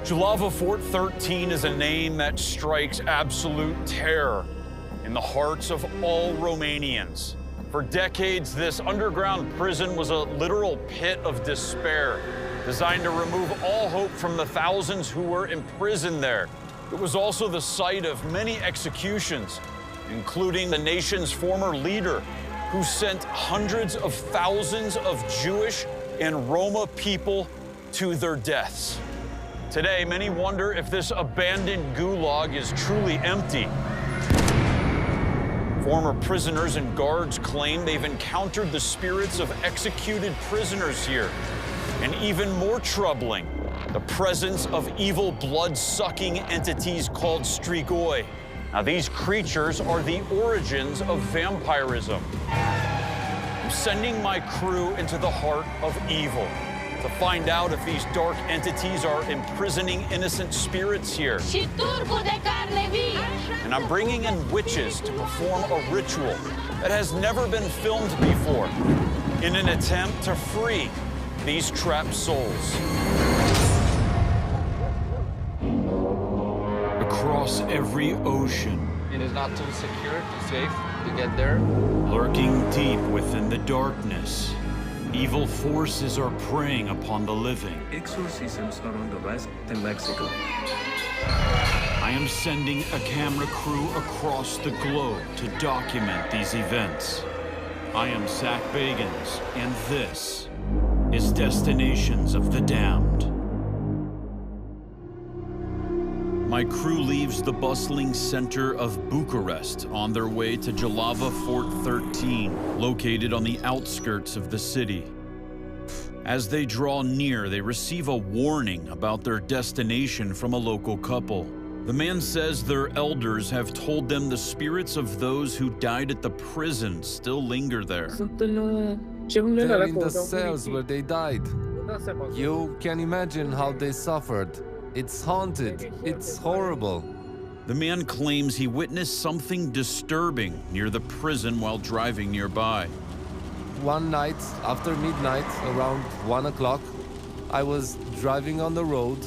Jilava Fort 13 is a name that strikes absolute terror in the hearts of all Romanians. For decades, this underground prison was a literal pit of despair, designed to remove all hope from the thousands who were imprisoned there. It was also the site of many executions, including the nation's former leader, who sent hundreds of thousands of Jewish and Roma people to their deaths. Today, many wonder if this abandoned gulag is truly empty. Former prisoners and guards claim they've encountered the spirits of executed prisoners here. And even more troubling, the presence of evil blood-sucking entities called strigoi. Now, these creatures are the origins of vampirism. I'm sending my crew into the heart of evil to find out if these dark entities are imprisoning innocent spirits here. And I'm bringing in witches to perform a ritual that has never been filmed before in an attempt to free these trapped souls. Across every ocean, It is not too secure, too safe to get there. lurking deep within the darkness, evil forces are preying upon the living. Exorcisms are on the rise in Mexico. I am sending a camera crew across the globe to document these events. I am Zach Bagans, and this is Destinations of the Damned. My crew leaves the bustling center of Bucharest on their way to Jilava Fort 13, located on the outskirts of the city. As they draw near, they receive a warning about their destination from a local couple. The man says their elders have told them the spirits of those who died at the prison still linger there. They're in the cells where they died. You can imagine how they suffered. It's haunted. It's horrible. The man claims he witnessed something disturbing near the prison while driving nearby. One night, after midnight, around 1 o'clock, I was driving on the road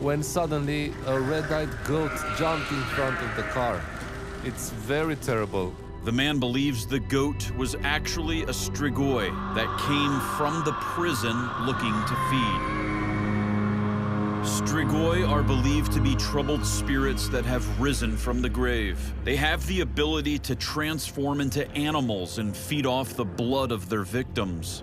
when suddenly a red-eyed goat jumped in front of the car. It's very terrible. The man believes the goat was actually a strigoi that came from the prison looking to feed. Strigoi are believed to be troubled spirits that have risen from the grave. They have the ability to transform into animals and feed off the blood of their victims.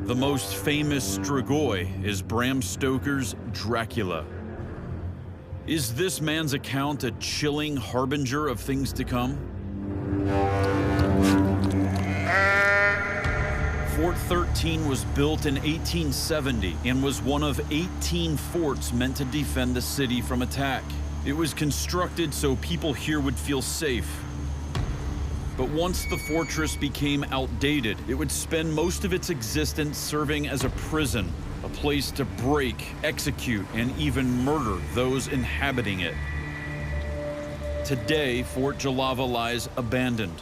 The most famous strigoi is Bram Stoker's Dracula. Is this man's account a chilling harbinger of things to come? Fort 13 was built in 1870 and was one of 18 forts meant to defend the city from attack. It was constructed so people here would feel safe. But once the fortress became outdated, it would spend most of its existence serving as a prison, a place to break, execute, and even murder those inhabiting it. Today, Fort Jilava lies abandoned.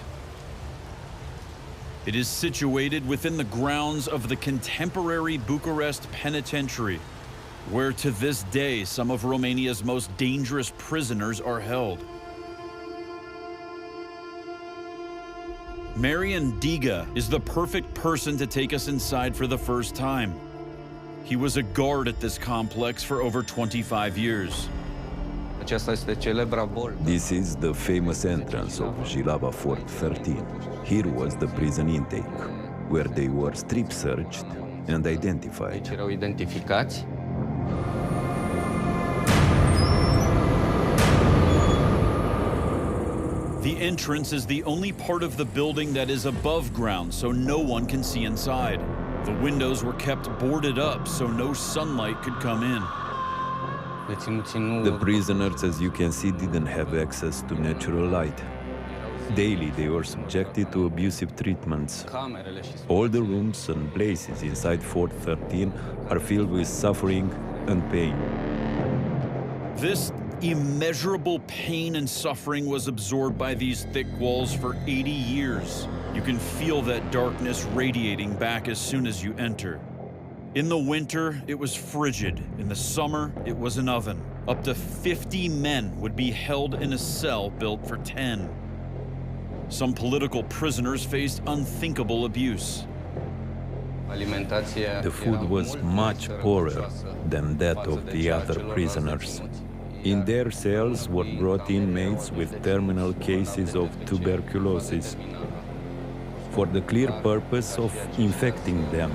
It is situated within the grounds of the contemporary Bucharest Penitentiary, where to this day some of Romania's most dangerous prisoners are held. Marian Diga is the perfect person to take us inside for the first time. He was a guard at this complex for over 25 years. This is the famous entrance of Jilava Fort 13. Here was the prison intake, where they were strip searched and identified. The entrance is the only part of the building that is above ground, so no one can see inside. The windows were kept boarded up so no sunlight could come in. The prisoners, as you can see, didn't have access to natural light. Daily, they were subjected to abusive treatments. All the rooms and places inside Fort 13 are filled with suffering and pain. This immeasurable pain and suffering was absorbed by these thick walls for 80 years. You can feel that darkness radiating back as soon as you enter. In the winter, it was frigid. In the summer, it was an oven. Up to 50 men would be held in a cell built for 10. Some political prisoners faced unthinkable abuse. The food was much poorer than that of the other prisoners. In their cells were brought inmates with terminal cases of tuberculosis for the clear purpose of infecting them.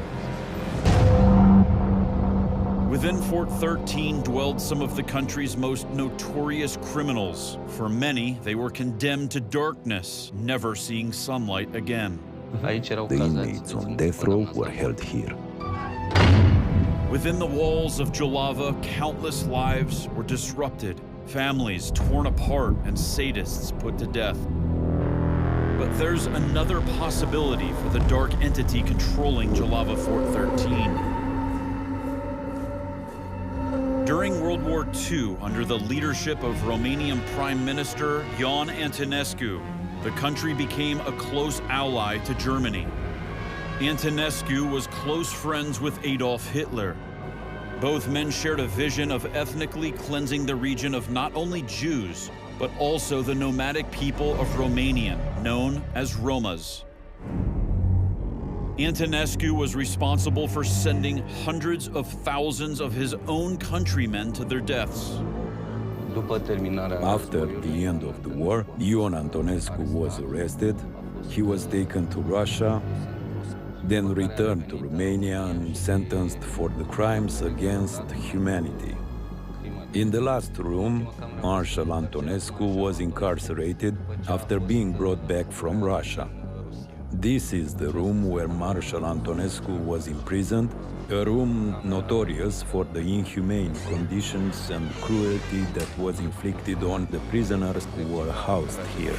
Within Fort 13 dwelled some of the country's most notorious criminals. For many, they were condemned to darkness, never seeing sunlight again. The inmates on death row were held here. Within the walls of Jilava, countless lives were disrupted, families torn apart, and sadists put to death. But there's another possibility for the dark entity controlling Jilava Fort 13. During World War II, under the leadership of Romanian Prime Minister Ion Antonescu, the country became a close ally to Germany. Antonescu was close friends with Adolf Hitler. Both men shared a vision of ethnically cleansing the region of not only Jews, but also the nomadic people of Romania, known as Romas. Antonescu was responsible for sending hundreds of thousands of his own countrymen to their deaths. After the end of the war, Ion Antonescu was arrested. He was taken to Russia, then returned to Romania and sentenced for the crimes against humanity. In the last room, Marshal Antonescu was incarcerated after being brought back from Russia. This is the room where Marshal Antonescu was imprisoned, a room notorious for the inhumane conditions and cruelty that was inflicted on the prisoners who were housed here.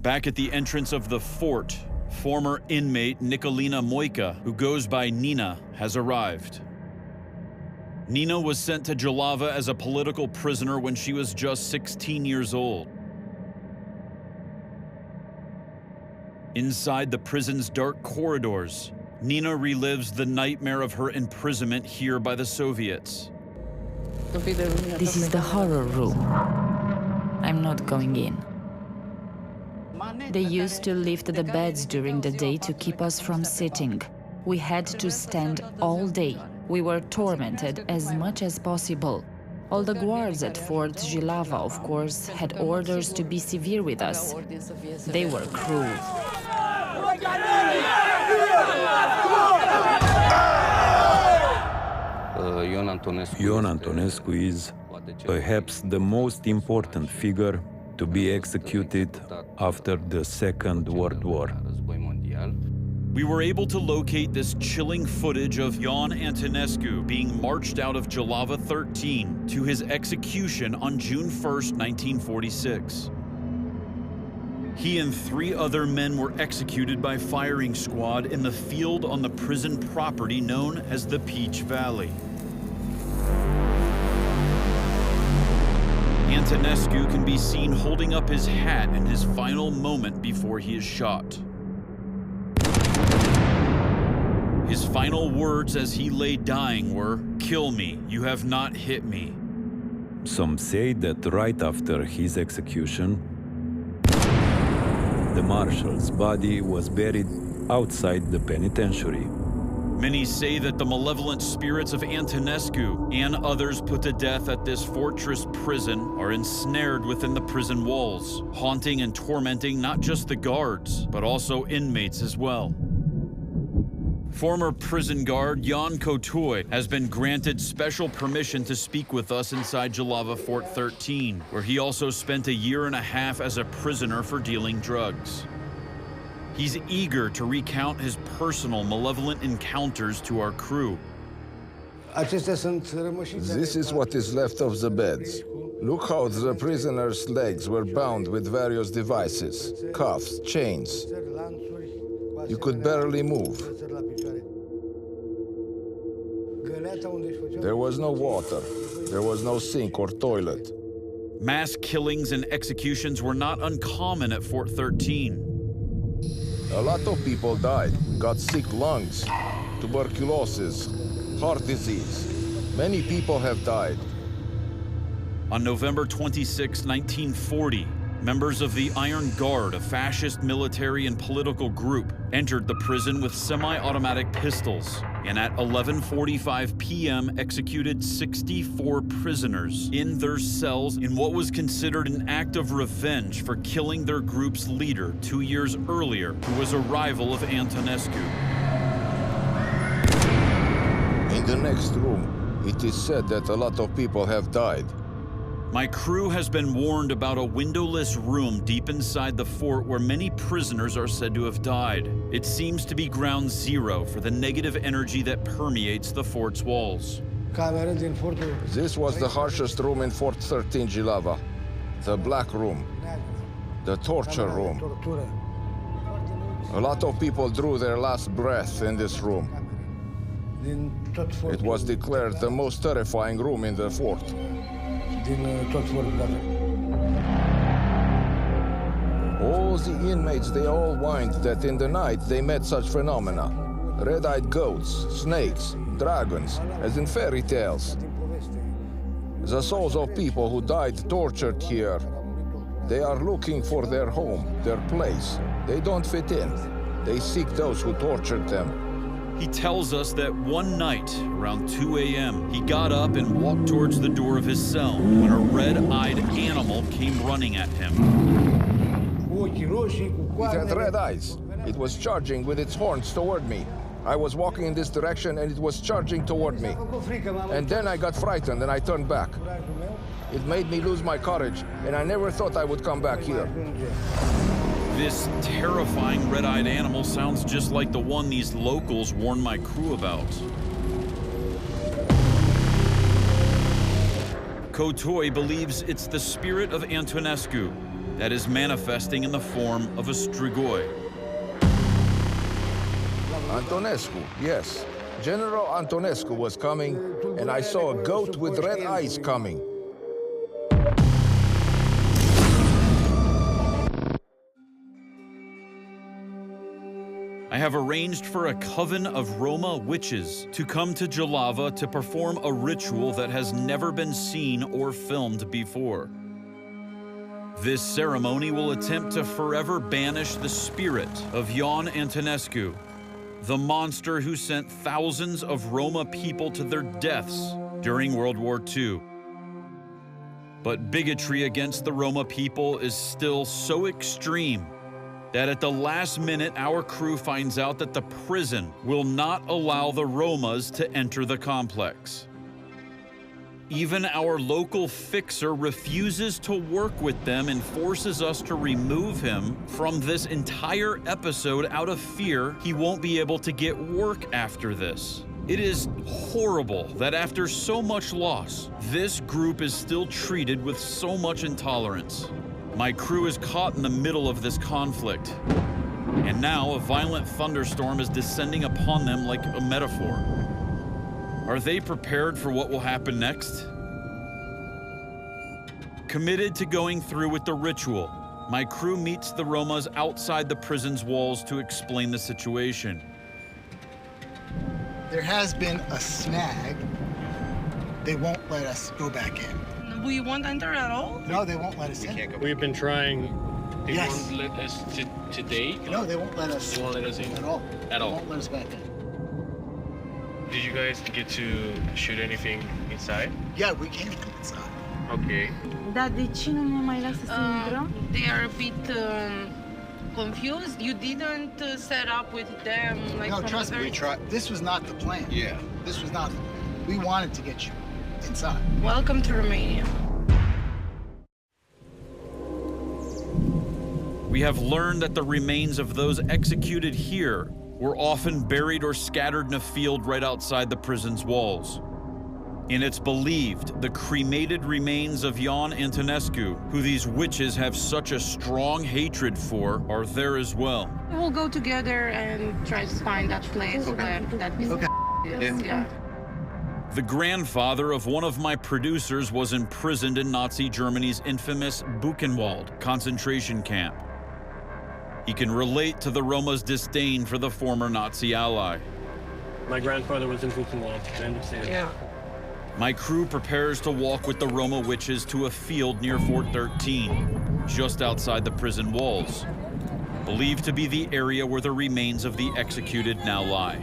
Back at the entrance of the fort, former inmate Nicolina Moica, who goes by Nina, has arrived. Nina was sent to Jilava as a political prisoner when she was just 16 years old. Inside the prison's dark corridors, Nina relives the nightmare of her imprisonment here by the Soviets. This is the horror room. I'm not going in. They used to lift the beds during the day to keep us from sitting. We had to stand all day. We were tormented as much as possible. All the guards at Fort Jilava, of course, had orders to be severe with us. They were cruel. Ion Antonescu is perhaps the most important figure to be executed after the Second World War. We were able to locate this chilling footage of Ion Antonescu being marched out of Jilava 13 to his execution on June 1st, 1946. He and 3 other men were executed by firing squad in the field on the prison property known as the Peach Valley. Antonescu can be seen holding up his hat in his final moment before he is shot. His final words as he lay dying were, "Kill me, you have not hit me." Some say that right after his execution, the marshal's body was buried outside the penitentiary. Many say that the malevolent spirits of Antonescu and others put to death at this fortress prison are ensnared within the prison walls, haunting and tormenting not just the guards, but also inmates as well. Former prison guard Jan Kotoy has been granted special permission to speak with us inside Jilava Fort 13, where he also spent a year and a half as a prisoner for dealing drugs. He's eager to recount his personal malevolent encounters to our crew. This is what is left of the beds. Look how the prisoners' legs were bound with various devices, cuffs, chains. You could barely move. There was no water. There was no sink or toilet. Mass killings and executions were not uncommon at Fort 13. A lot of people died, got sick lungs, tuberculosis, heart disease. Many people have died. On November 26, 1940, members of the Iron Guard, a fascist military and political group, entered the prison with semi-automatic pistols, and at 11:45 p.m. executed 64 prisoners in their cells in what was considered an act of revenge for killing their group's leader 2 years earlier, who was a rival of Antonescu. In the next room, it is said that a lot of people have died. My crew has been warned about a windowless room deep inside the fort where many prisoners are said to have died. It seems to be ground zero for the negative energy that permeates the fort's walls. This was the harshest room in Fort 13, Jilava. The black room. The torture room. A lot of people drew their last breath in this room. It was declared the most terrifying room in the fort. All the inmates, they all whined that in the night they met such phenomena. Red-eyed goats, snakes, dragons, as in fairy tales. The souls of people who died tortured here, they are looking for their home, their place. They don't fit in. They seek those who tortured them. He tells us that one night, around 2 a.m., he got up and walked towards the door of his cell when a red-eyed animal came running at him. It had red eyes. It was charging with its horns toward me. I was walking in this direction and it was charging toward me. And then I got frightened and I turned back. It made me lose my courage, and I never thought I would come back here. This terrifying red-eyed animal sounds just like the one these locals warned my crew about. Kotoy believes it's the spirit of Antonescu that is manifesting in the form of a strigoi. Antonescu, yes. General Antonescu was coming, and I saw a goat with red eyes coming. I have arranged for a coven of Roma witches to come to Jilava to perform a ritual that has never been seen or filmed before. This ceremony will attempt to forever banish the spirit of Jan Antonescu, the monster who sent thousands of Roma people to their deaths during World War II. But bigotry against the Roma people is still so extreme that at the last minute, our crew finds out that the prison will not allow the Romas to enter the complex. Even our local fixer refuses to work with them and forces us to remove him from this entire episode out of fear he won't be able to get work after this. It is horrible that after so much loss, this group is still treated with so much intolerance. My crew is caught in the middle of this conflict, and now a violent thunderstorm is descending upon them like a metaphor. Are they prepared for what will happen next? Committed to going through with the ritual, my crew meets the Romas outside the prison's walls to explain the situation. There has been a snag. They won't let us go back in. We won't enter at all? No, they won't let us in. We've been trying. They won't let us today? No, they won't let us. They won't let us in? At all. At all? They won't let us back in. Did you guys get to shoot anything inside? Yeah, we came from inside. Okay. Dar de ce nu ne mai lasă să intrăm? They are a bit confused. You didn't set up with them like No, from trust the me, very... we tried. This was not the plan. Yeah. This was not the plan. We wanted to get you inside. Welcome to Romania. We have learned that the remains of those executed here were often buried or scattered in a field right outside the prison's walls. And it's believed the cremated remains of Jan Antonescu, who these witches have such a strong hatred for, are there as well. We'll go together and try to find that place where that is. Okay. Yeah. The grandfather of one of my producers was imprisoned in Nazi Germany's infamous Buchenwald concentration camp. He can relate to the Roma's disdain for the former Nazi ally. My grandfather was in Buchenwald. I understand. Yeah. My crew prepares to walk with the Roma witches to a field near Fort 13, just outside the prison walls, believed to be the area where the remains of the executed now lie.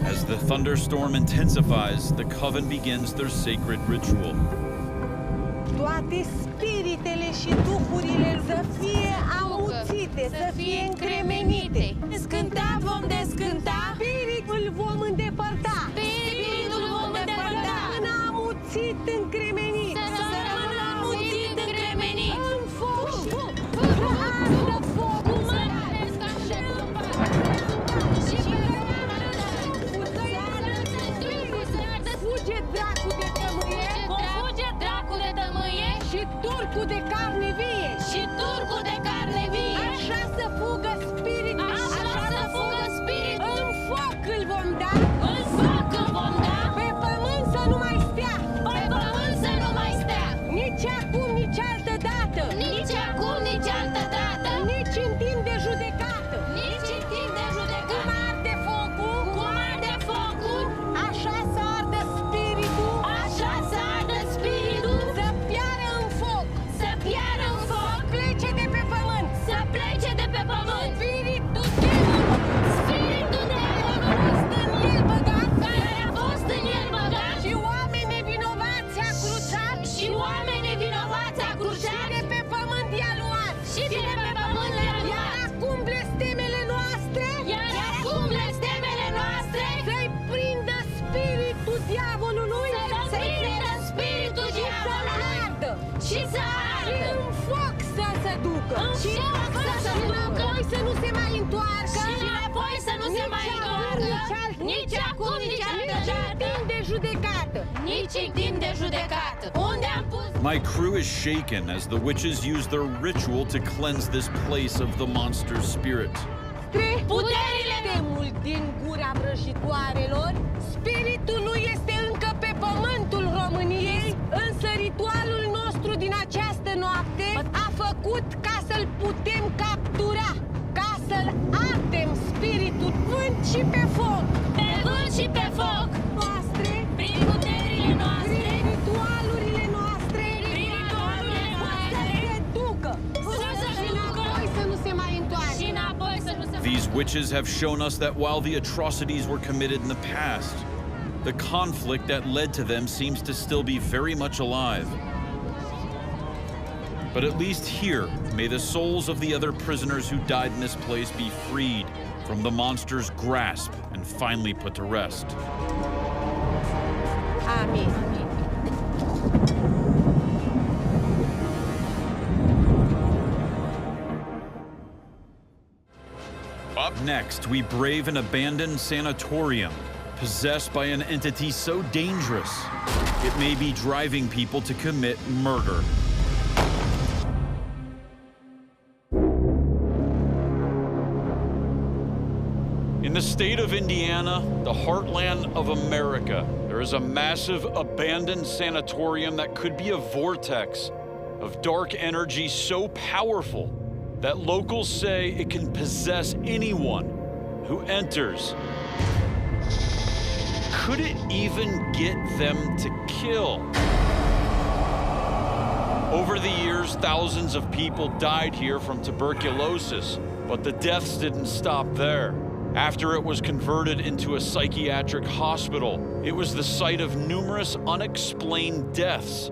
As the thunderstorm intensifies, the coven begins their sacred ritual. Toate spiritele și duhurile să fie amuțite, să fie încremenite. Descânta vom descânta, spiritul vom îndepărta. Spiritul vom îndepărta. Să rămână amuțit încremenit. Să rămână amuțit încremenit. În foc. Să ardă focul. Să ardă așa cum și fuge dracu de tămâie. Fuge dracu de tămâie. Și turcul de carne vie. Și turcul de carne vie. Așa să fugă spiritul. Așa să fugă spiritul. În foc îl vom da. În foc îl vom da. Pe pământ să nu mai stea. Pe pământ să nu mai stea. Nici acum, nici altă dată. Nici acum, nici altă dată. Nici în timp de judecată. Nici în timp de judecată. Cum arde focul. Cum arde focul. Așa să ardă spiritul. Așa să ardă spiritul. Să piară în foc. Să piară în foc. Să plece de pe pământ. Să plece de pe pământ. Spiritul demonului. Spiritul demonului. Care a fost în el băgat. Și oameni nevinovați a cruțat. Și oameni nevinovați a cruțat. Și de pe pământ i-a luat. Și de pe pământ i-a luat. Iar acum blestemele noastre. Iar acum blestemele noastre. Să-i prindă spiritul diavolului. Să-i prindă spiritul diavolului. Și să ardă. Și în foc să se ducă. Și foc să se ducă. Și să nu se mai întoarcă. Și apoi să nu se mai întoarcă. Nici acum, nici altă dată. Nici în timp de judecată. Nici în timp de judecată. Unde am pus... My crew is shaken as the witches use their ritual to cleanse this place of the monster's spirit. Puterile de mult din gura vrăjitoarelor, spiritul nu este încă pe pământul României, însă ritualul nostru din această noapte a făcut ca să-l putem captura, ca să-l ardem spiritul vânt și pe foc. Pe vânt și pe foc. Noastre, prin puterile noastre, prin ritualurile noastre, prin ritualurile noastre, să se ducă, și înapoi să nu se mai întoarcă. Și înapoi să nu se mai... These witches have shown us that while the atrocities were committed in the past, the conflict that led to them seems to still be very much alive. But at least here, may the souls of the other prisoners who died in this place be freed from the monster's grasp and finally put to rest. Amin. Up next, we brave an abandoned sanatorium, possessed by an entity so dangerous, it may be driving people to commit murder. In the state of Indiana, the heartland of America, there is a massive abandoned sanatorium that could be a vortex of dark energy so powerful that locals say it can possess anyone who enters. Could it even get them to kill? Over the years, thousands of people died here from tuberculosis, but the deaths didn't stop there. After it was converted into a psychiatric hospital, it was the site of numerous unexplained deaths,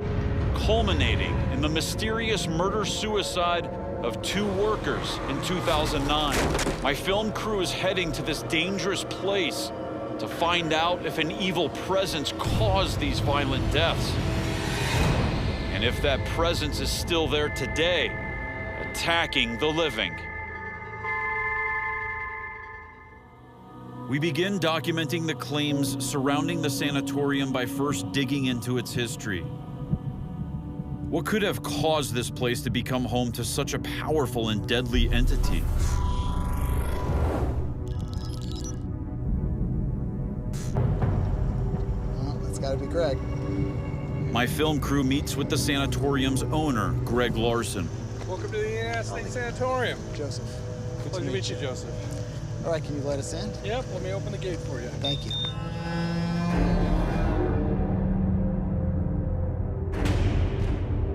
culminating in the mysterious murder-suicide of 2 workers in 2009. My film crew is heading to this dangerous place to find out if an evil presence caused these violent deaths. And if that presence is still there today, attacking the living. We begin documenting the claims surrounding the sanatorium by first digging into its history. What could have caused this place to become home to such a powerful and deadly entity? Greg. My film crew meets with the sanatorium's owner, Greg Larson. Welcome to the United States Sanatorium. Joseph. Good to meet you, Joseph. All right, can you let us in? Yep, let me open the gate for you. Thank you.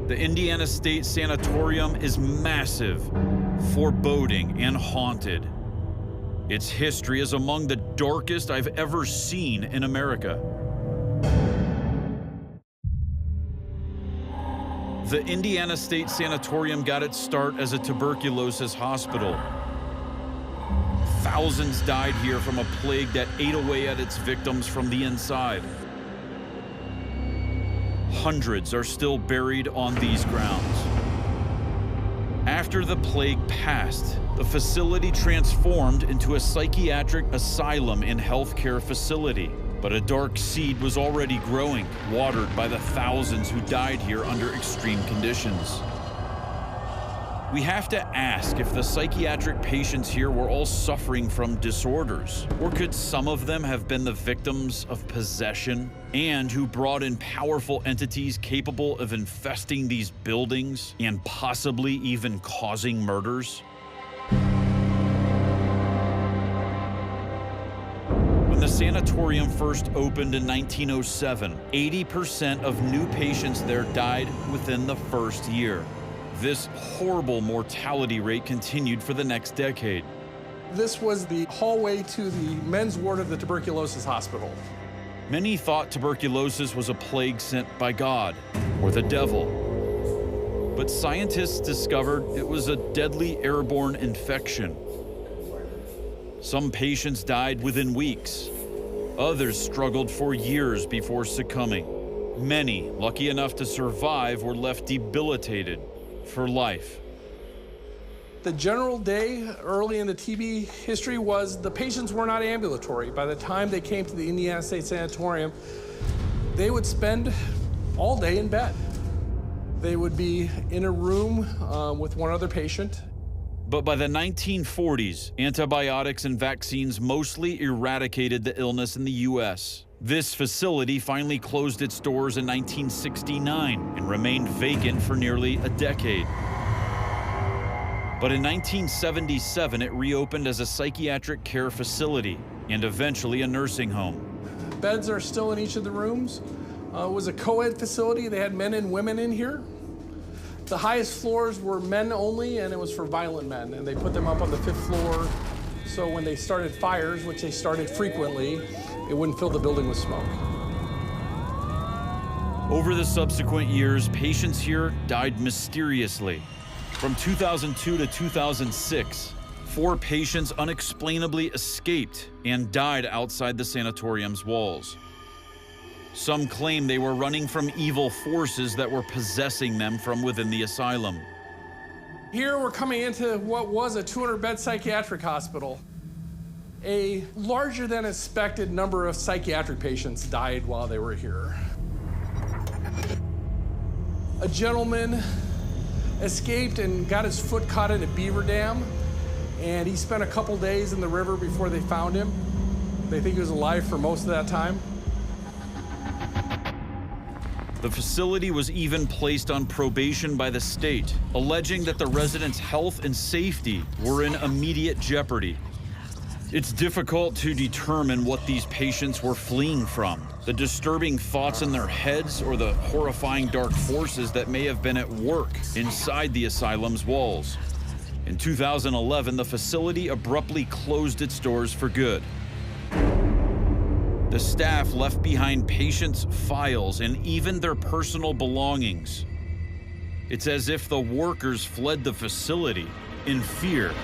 The Indiana State Sanatorium is massive, foreboding, and haunted. Its history is among the darkest I've ever seen in America. The Indiana State Sanatorium got its start as a tuberculosis hospital. Thousands died here from a plague that ate away at its victims from the inside. Hundreds are still buried on these grounds. After the plague passed, the facility transformed into a psychiatric asylum and healthcare facility. But a dark seed was already growing, watered by the thousands who died here under extreme conditions. We have to ask if the psychiatric patients here were all suffering from disorders, or could some of them have been the victims of possession, and who brought in powerful entities capable of infesting these buildings and possibly even causing murders? When the sanatorium first opened in 1907, 80% of new patients there died within the first year. This horrible mortality rate continued for the next decade. This was the hallway to the men's ward of the tuberculosis hospital. Many thought tuberculosis was a plague sent by God or the devil. But scientists discovered it was a deadly airborne infection. Some patients died within weeks. Others struggled for years before succumbing. Many, lucky enough to survive, were left debilitated for life. The general day early in the TB history was the patients were not ambulatory. By the time they came to the Indiana State Sanatorium, they would spend all day in bed. They would be in a room with one other patient. But by the 1940s, antibiotics and vaccines mostly eradicated the illness in the U.S. This facility finally closed its doors in 1969 and remained vacant for nearly a decade. But in 1977, it reopened as a psychiatric care facility and eventually a nursing home. Beds are still in each of the rooms. It was a co-ed facility. They had men and women in here. The highest floors were men only, and it was for violent men. And they put them up on the 5th floor, so when they started fires, which they started frequently, it wouldn't fill the building with smoke. Over the subsequent years, patients here died mysteriously. From 2002 to 2006, 4 patients unexplainably escaped and died outside the sanatorium's walls. Some claim they were running from evil forces that were possessing them from within the asylum. Here we're coming into what was a 200-bed psychiatric hospital. A larger than expected number of psychiatric patients died while they were here. A gentleman escaped and got his foot caught in a beaver dam, and he spent a couple days in the river before they found him. They think he was alive for most of that time. The facility was even placed on probation by the state, alleging that the residents' health and safety were in immediate jeopardy. It's difficult to determine what these patients were fleeing from, the disturbing thoughts in their heads or the horrifying dark forces that may have been at work inside the asylum's walls. In 2011, the facility abruptly closed its doors for good. The staff left behind patients' files and even their personal belongings. It's as if the workers fled the facility in fear.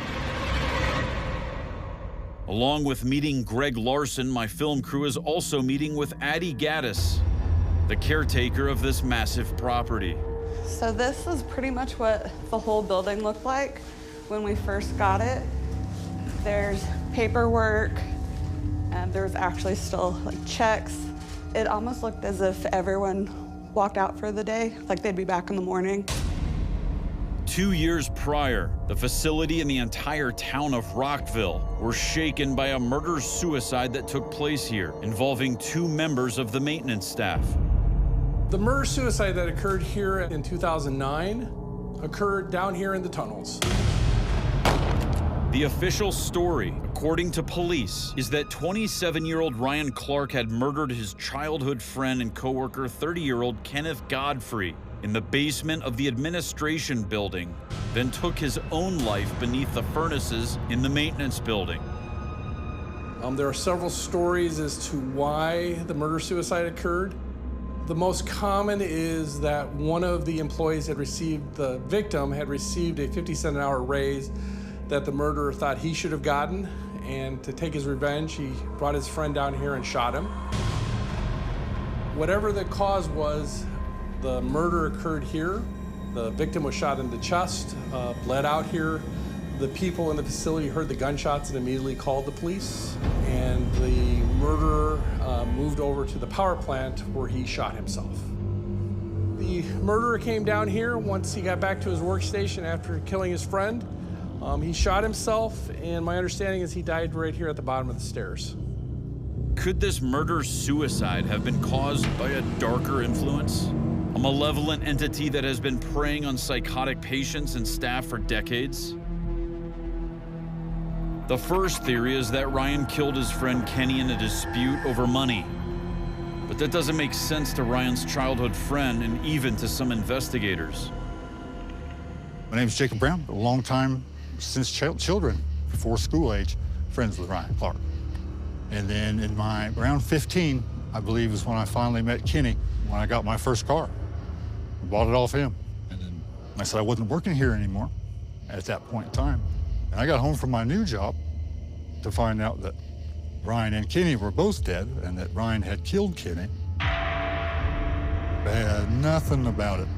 Along with meeting Greg Larson, my film crew is also meeting with Addie Gaddis, the caretaker of this massive property. So this is pretty much what the whole building looked like when we first got it. There's paperwork, and there's actually still like checks. It almost looked as if everyone walked out for the day, like they'd be back in the morning. 2 years prior, the facility and the entire town of Rockville were shaken by a murder-suicide that took place here, involving 2 members of the maintenance staff. The murder-suicide that occurred here in 2009 occurred down here in the tunnels. The official story, according to police, is that 27-year-old Ryan Clark had murdered his childhood friend and coworker, 30-year-old Kenneth Godfrey, in the basement of the administration building, then took his own life beneath the furnaces in the maintenance building. There are several stories as to why the murder-suicide occurred. The most common is that one of the employees the victim had received a 50-cent an hour raise that the murderer thought he should have gotten, and to take his revenge, he brought his friend down here and shot him. Whatever the cause was, the murder occurred here. The victim was shot in the chest, bled out here. The people in the facility heard the gunshots and immediately called the police, and the murderer moved over to the power plant where he shot himself. The murderer came down here once he got back to his workstation after killing his friend. He shot himself, and my understanding is he died right here at the bottom of the stairs. Could this murder-suicide have been caused by a darker influence? A malevolent entity that has been preying on psychotic patients and staff for decades? The first theory is that Ryan killed his friend Kenny in a dispute over money. But that doesn't make sense to Ryan's childhood friend and even to some investigators. My name is Jacob Brown, a long time, since children, before school age, friends with Ryan Clark. And then in around 15, I believe, is when I finally met Kenny, when I got my first car. I bought it off him. And then I said I wasn't working here anymore at that point in time. And I got home from my new job to find out that Ryan and Kenny were both dead and that Ryan had killed Kenny. Nothing about it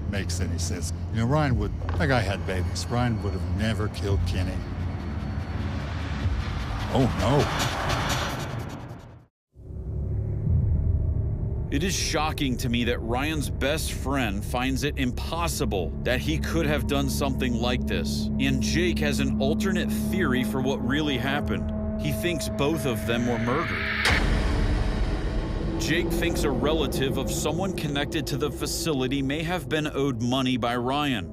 makes any sense. You know, that guy had babies. Ryan would have never killed Kenny. Oh, no. It is shocking to me that Ryan's best friend finds it impossible that he could have done something like this. And Jake has an alternate theory for what really happened. He thinks both of them were murdered. Jake thinks a relative of someone connected to the facility may have been owed money by Ryan.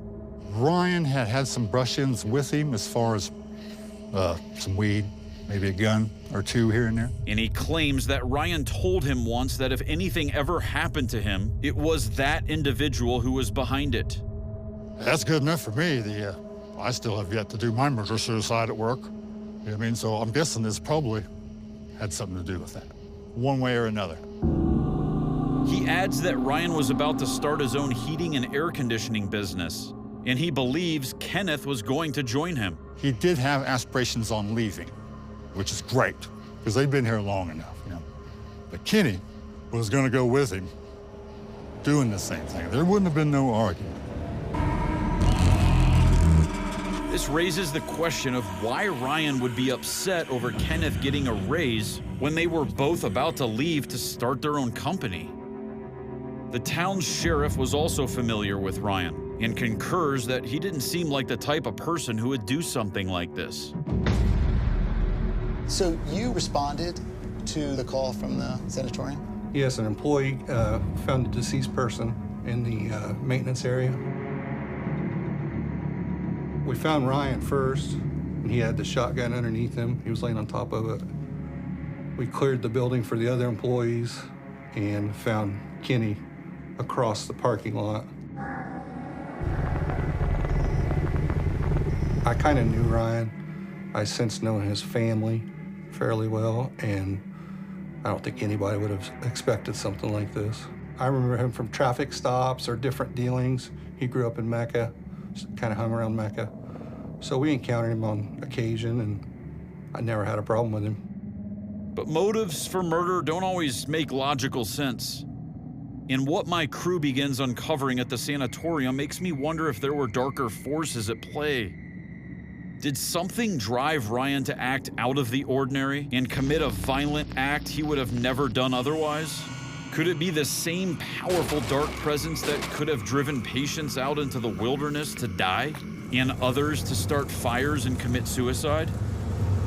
Ryan had some brush-ins with him as far as some weed, maybe a gun or two here and there. And he claims that Ryan told him once that if anything ever happened to him, it was that individual who was behind it. That's good enough for me. I still have yet to do my murder-suicide at work. You know what I mean? So I'm guessing this probably had something to do with that, one way or another. He adds that Ryan was about to start his own heating and air conditioning business, and he believes Kenneth was going to join him. He did have aspirations on leaving, which is great, because they've been here long enough, you know. But Kenny was going to go with him, doing the same thing. There wouldn't have been no argument. This raises the question of why Ryan would be upset over Kenneth getting a raise when they were both about to leave to start their own company. The town's sheriff was also familiar with Ryan and concurs that he didn't seem like the type of person who would do something like this. So you responded to the call from the sanatorium? Yes, an employee found a deceased person in the maintenance area. We found Ryan first, and he had the shotgun underneath him. He was laying on top of it. We cleared the building for the other employees and found Kenny across the parking lot. I kind of knew Ryan. I since known his family fairly well, and I don't think anybody would have expected something like this. I remember him from traffic stops or different dealings. He grew up in Mecca, kind of hung around Mecca. So we encountered him on occasion, and I never had a problem with him. But motives for murder don't always make logical sense. And what my crew begins uncovering at the sanatorium makes me wonder if there were darker forces at play. Did something drive Ryan to act out of the ordinary and commit a violent act he would have never done otherwise? Could it be the same powerful dark presence that could have driven patients out into the wilderness to die and others to start fires and commit suicide?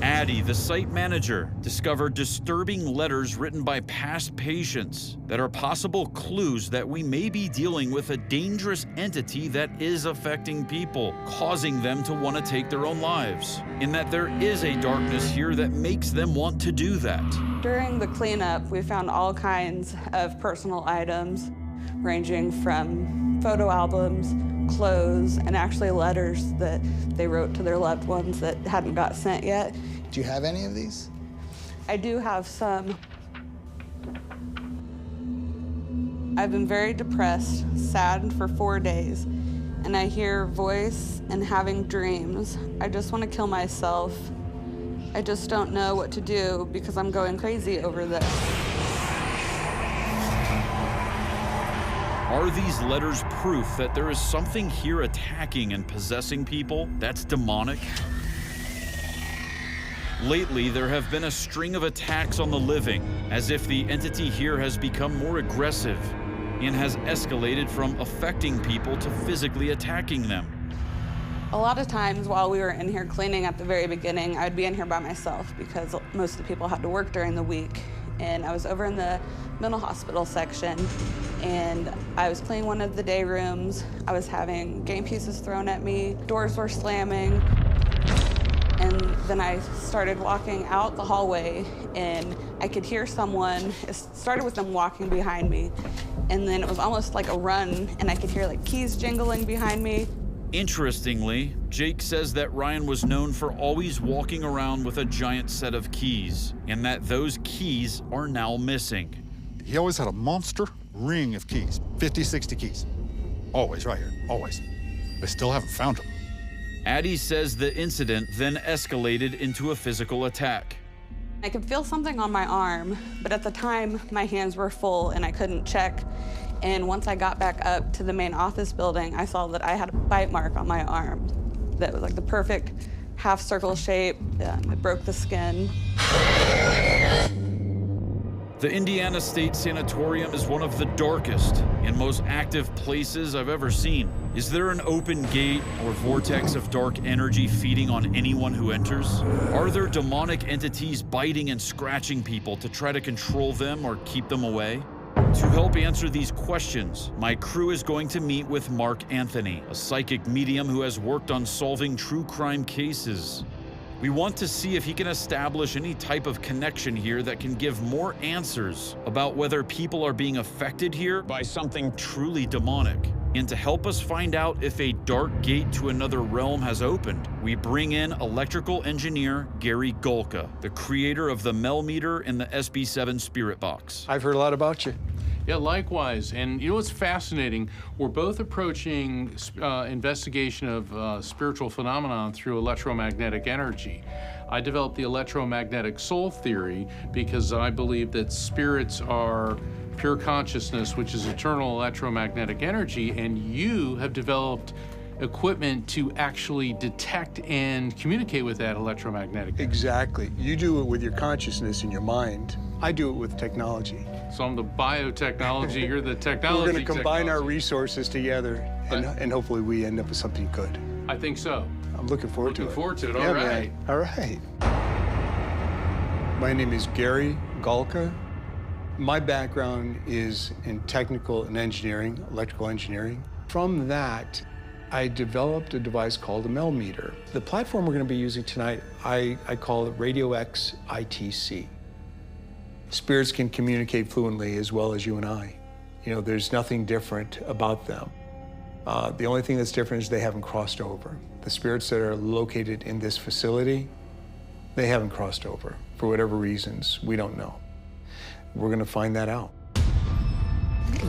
Addie, the site manager, discovered disturbing letters written by past patients that are possible clues that we may be dealing with a dangerous entity that is affecting people, causing them to want to take their own lives, and that there is a darkness here that makes them want to do that. During the cleanup, we found all kinds of personal items, ranging from photo albums, clothes, and actually letters that they wrote to their loved ones that hadn't got sent yet. Do you have any of these? I do have some. I've been very depressed, sad for 4 days, and I hear voice and having dreams. I just want to kill myself. I just don't know what to do because I'm going crazy over this. Are these letters proof that there is something here attacking and possessing people that's demonic? Lately, there have been a string of attacks on the living, as if the entity here has become more aggressive and has escalated from affecting people to physically attacking them. A lot of times while we were in here cleaning at the very beginning, I'd be in here by myself because most of the people had to work during the week. And I was over in the mental hospital section, and I was cleaning one of the day rooms. I was having game pieces thrown at me, doors were slamming. And then I started walking out the hallway, and I could hear someone. It started with them walking behind me, and then it was almost like a run, and I could hear like keys jingling behind me. Interestingly, Jake says that Ryan was known for always walking around with a giant set of keys, and that those keys are now missing. He always had a monster ring of keys, 50, 60 keys. Always right here, always. They still haven't found them. Addie says the incident then escalated into a physical attack. I could feel something on my arm, but at the time, my hands were full and I couldn't check. And once I got back up to the main office building, I saw that I had a bite mark on my arm that was like the perfect half-circle shape. It broke the skin. The Indiana State Sanatorium is one of the darkest and most active places I've ever seen. Is there an open gate or vortex of dark energy feeding on anyone who enters? Are there demonic entities biting and scratching people to try to control them or keep them away? To help answer these questions, my crew is going to meet with Mark Anthony, a psychic medium who has worked on solving true crime cases. We want to see if he can establish any type of connection here that can give more answers about whether people are being affected here by something truly demonic. And to help us find out if a dark gate to another realm has opened, we bring in electrical engineer Gary Golka, the creator of the Mel meter and the SB7 spirit box. I've heard a lot about you. Yeah, likewise. And you know what's fascinating? We're both approaching investigation of spiritual phenomenon through electromagnetic energy. I developed the electromagnetic soul theory because I believe that spirits are pure consciousness, which is eternal electromagnetic energy, and you have developed equipment to actually detect and communicate with that electromagnetic energy. Exactly. You do it with your consciousness and your mind. I do it with technology. So I'm the biotechnology, you're the technology. We're going to combine our resources together, and hopefully we end up with something good. I think so. I'm looking forward to it. Looking forward to it, Yeah, all right. Man. All right. My name is Gary Golka. My background is in technical and engineering, electrical engineering. From that, I developed a device called a Mel meter. The platform we're going to be using tonight, I call it Radio X ITC. Spirits can communicate fluently as well as you and I. You know, there's nothing different about them. The only thing that's different is they haven't crossed over. The spirits that are located in this facility, they haven't crossed over. For whatever reasons, we don't know. We're going to find that out.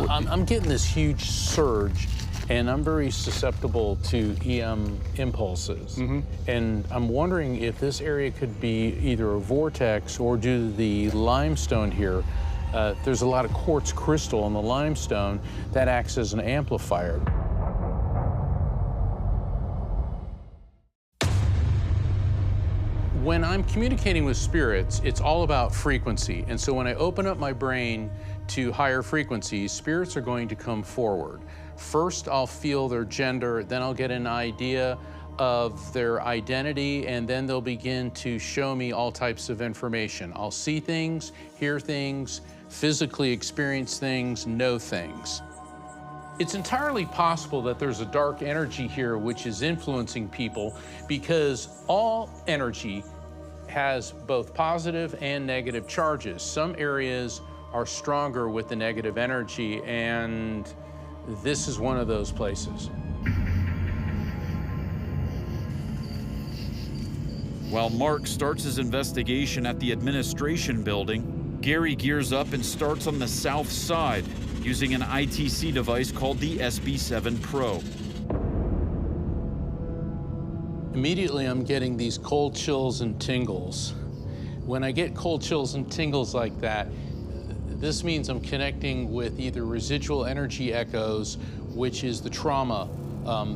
I'm getting this huge surge, and I'm very susceptible to EM impulses. And I'm wondering if this area could be either a vortex or due to the limestone here. There's a lot of quartz crystal in the limestone that acts as an amplifier. When I'm communicating with spirits, it's all about frequency. And so when I open up my brain to higher frequencies, spirits are going to come forward. First, I'll feel their gender, then I'll get an idea of their identity, and then they'll begin to show me all types of information. I'll see things, hear things, physically experience things, know things. It's entirely possible that there's a dark energy here which is influencing people, because all energy has both positive and negative charges. Some areas are stronger with the negative energy, and this is one of those places. While Mark starts his investigation at the administration building, Gary gears up and starts on the south side using an ITC device called the SB7 Pro. Immediately, I'm getting these cold chills and tingles. When I get cold chills and tingles like that, this means I'm connecting with either residual energy echoes, which is the trauma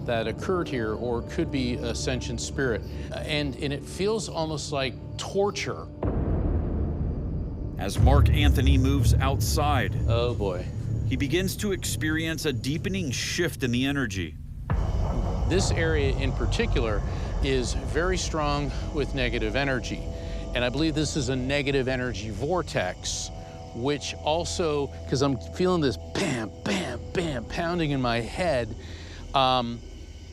that occurred here, or it could be a sentient spirit. And it feels almost like torture. As Mark Anthony moves outside, oh boy, he begins to experience a deepening shift in the energy. This area in particular is very strong with negative energy. And I believe this is a negative energy vortex, which also, because I'm feeling this bam, bam, bam, pounding in my head,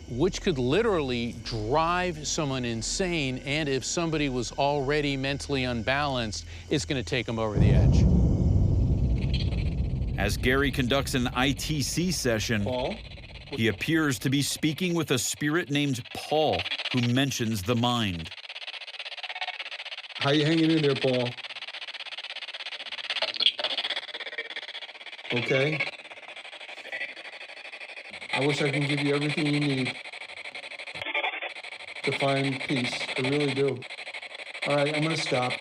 which could literally drive someone insane. And if somebody was already mentally unbalanced, it's going to take them over the edge. As Gary conducts an ITC session, he appears to be speaking with a spirit named Paul, who mentions the mind. How you hanging in there, Paul? Okay. I wish I can give you everything you need to find peace. I really do. All right, I'm gonna stop.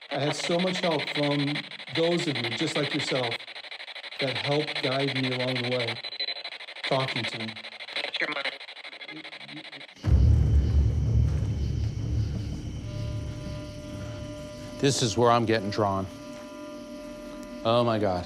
I had so much help from those of you, just like yourself, that helped guide me along the way, talking to me. This is where I'm getting drawn. Oh my God.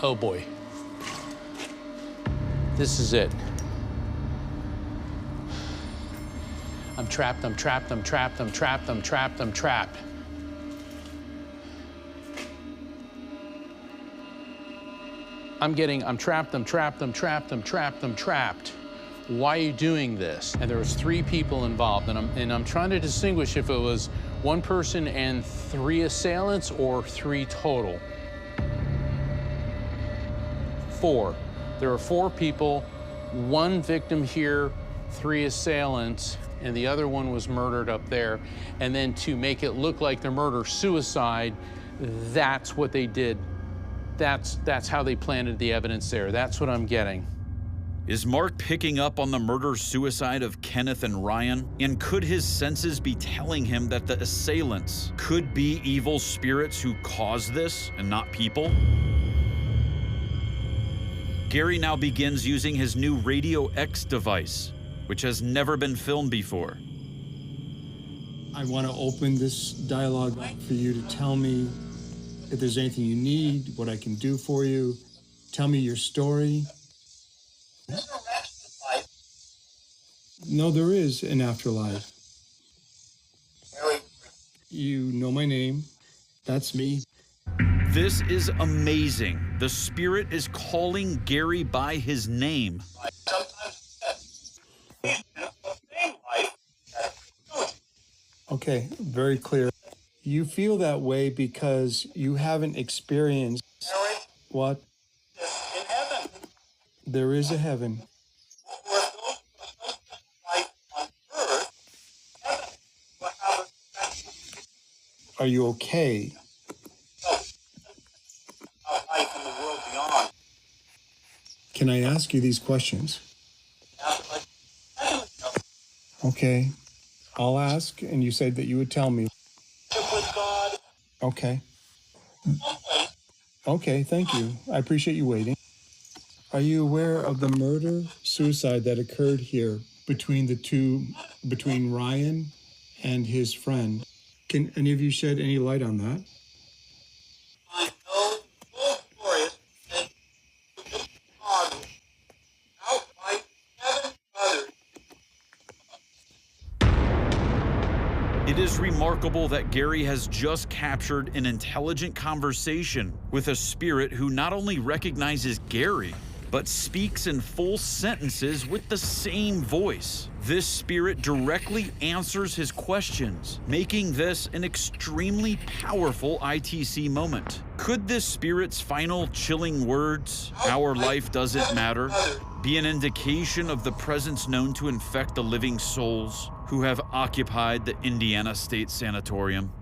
Oh boy. This is it. I'm trapped, I'm trapped, I'm trapped, I'm trapped, I'm trapped, I'm trapped. I'm trapped, I'm trapped, I'm trapped, I'm trapped, I'm trapped. Why are you doing this? And there was 3 people involved, and I'm trying to distinguish if it was 1 person and 3 assailants or 3 total. 4. There are 4 people, 1 victim here, 3 assailants, and the other one was murdered up there. And then to make it look like the murder-suicide, that's what they did. That's how they planted the evidence there. That's what I'm getting. Is Mark picking up on the murder-suicide of Kenneth and Ryan? And could his senses be telling him that the assailants could be evil spirits who caused this and not people? Gary now begins using his new Radio X device, which has never been filmed before. I want to open this dialogue up for you to tell me if there's anything you need, what I can do for you. Tell me your story. No, there is an afterlife. You know my name. That's me. This is amazing. The spirit is calling Gary by his name. Okay, very clear. You feel that way because you haven't experienced what? There is a heaven. Are you okay? Can I ask you these questions? Okay. I'll ask, and you said that you would tell me. Okay. Okay, thank you. I appreciate you waiting. Are you aware of the murder-suicide that occurred here between Ryan and his friend? Can any of you shed any light on that? It is remarkable that Gary has just captured an intelligent conversation with a spirit who not only recognizes Gary, but speaks in full sentences with the same voice. This spirit directly answers his questions, making this an extremely powerful ITC moment. Could this spirit's final chilling words, "Our life doesn't matter," be an indication of the presence known to infect the living souls who have occupied the Indiana State Sanatorium?